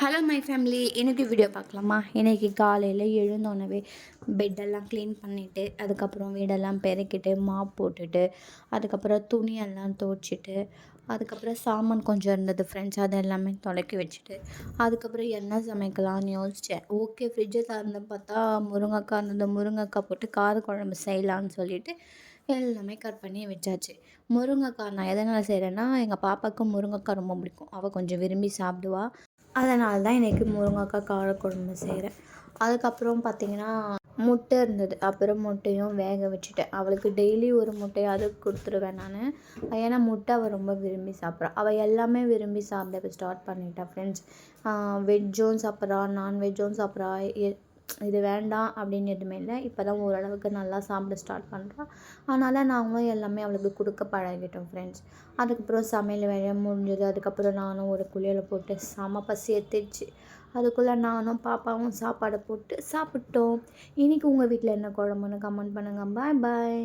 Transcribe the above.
Hello my family, இன்றைக்கி video பார்க்கலாமா? இன்றைக்கி காலையில் எழுந்தோடனவே பெட்டெல்லாம் க்ளீன் பண்ணிவிட்டு, அதுக்கப்புறம் வீடெல்லாம் பெருக்கிட்டு மாப் போட்டுட்டு, அதுக்கப்புறம் துணியெல்லாம் துவச்சிட்டு, அதுக்கப்புறம் சாமான் கொஞ்சம் இருந்தது ஃப்ரெண்ட்ஸ், அது எல்லாமே துலக்கி வச்சுட்டு, அதுக்கப்புறம் என்ன சமைக்கலாம்னு யோசித்தேன். ஓகே, ஃப்ரிட்ஜை திறந்து பார்த்தா முருங்கைக்காய் இருந்தது. முருங்கைக்காய் போட்டு கார குழம்பு செய்யலான்னு சொல்லிட்டு எல்லாமே கட் பண்ணி வச்சாச்சு. முருங்கைக்காய் நான் எதனால் செய்கிறேன்னா, எங்கள் பாப்பாவுக்கு முருங்கைக்காய் ரொம்ப பிடிக்கும். அவள் கொஞ்சம் விரும்பி சாப்பிடுவா. அதனால தான் இன்றைக்கி முருங்கைக்காய் காரக்குழம்பு செய்கிறேன். அதுக்கப்புறம் பார்த்திங்கன்னா முட்டை இருந்தது. அப்புறம் முட்டையும் வேக வச்சுட்டேன். அவளுக்கு டெய்லி ஒரு முட்டையாவது கொடுத்துருவேன் நான். ஏன்னா முட்டை அவள் ரொம்ப விரும்பி சாப்பிட்றா. அவள் எல்லாமே விரும்பி சாப்பிட ஸ்டார்ட் பண்ணிட்டா ஃப்ரெண்ட்ஸ். வெஜ்ஜும் சாப்பிட்றா, நான்வெஜ்ஜும் சாப்பிட்றா. இது வேண்டாம் அப்படின்னு எதுவுமே இல்லை. இப்போ தான் ஓரளவுக்கு நல்லா சாப்பிட ஸ்டார்ட் பண்ணுறா. அதனால் நாங்களும் எல்லாமே அவளுக்கு கொடுக்க பழகிட்டோம் ஃப்ரெண்ட்ஸ். அதுக்கப்புறம் சமையல் வேலையை முடிஞ்சது. அதுக்கப்புறம் நானும் ஒரு குளியலை போட்டு செம பசி எடுத்துடுச்சு. அதுக்குள்ளே நானும் பாப்பாவும் சாப்பாடை போட்டு சாப்பிட்டோம். இன்றைக்கி உங்கள் வீட்டில் என்ன குழம்புன்னு கமெண்ட் பண்ணுங்கள். பாய் பாய்.